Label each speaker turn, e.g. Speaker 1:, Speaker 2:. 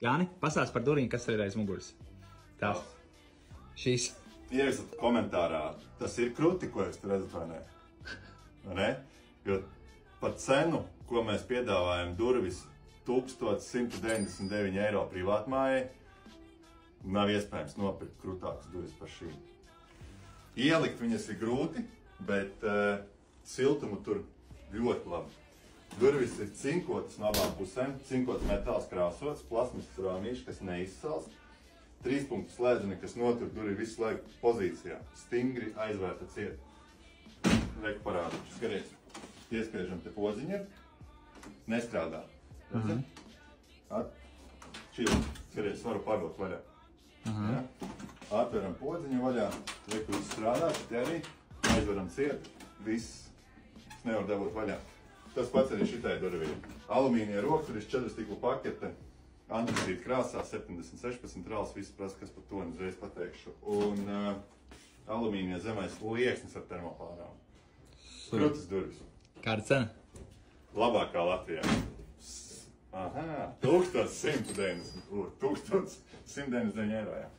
Speaker 1: Jāni, pastāst par durvīm, kas ir aiz muguras. Tās. Šīs.
Speaker 2: Ierakstiet komentārā, tas ir kruti, ko jūs tur redzat, vai ne? Vai ne? Jo par cenu, ko mēs piedāvājam durvis 1199 eiro privātmājai, nav iespējams nopirkt krutākas durvis par šīm. Ielikt viņas ir grūti, bet siltumu tur ļoti labi. Durvis ir cinkotas no abām pusēm, cinkots metāls krāsots, plasmas rāmīši, kas neizsals, 3 punktu slēdzeni, kas notur durvi visu laiku pozīcijā, stingri aizvērta cieta. Reku parādu, skaties, iespiežam te podziņa, nestrādā. Čili, skaties, varu pavilkt vaļā. Ja? Atveram podziņu vaļā, reku viss strādā, te arī aizveram ciet, viss nevar dabūt vaļā. Tas pats arī šitai durvī. Alumīnija rokturis, 4 stiklu pakete, antrazīta krāsā, 70-16 rāls, viss prasa, kas par to uzreiz pateikšu. Un alumīnija zemais lieksnis ar termopārām. Krutas durvis.
Speaker 1: Kāda cena?
Speaker 2: Labākā Latvijā. 1199 eiro, jā.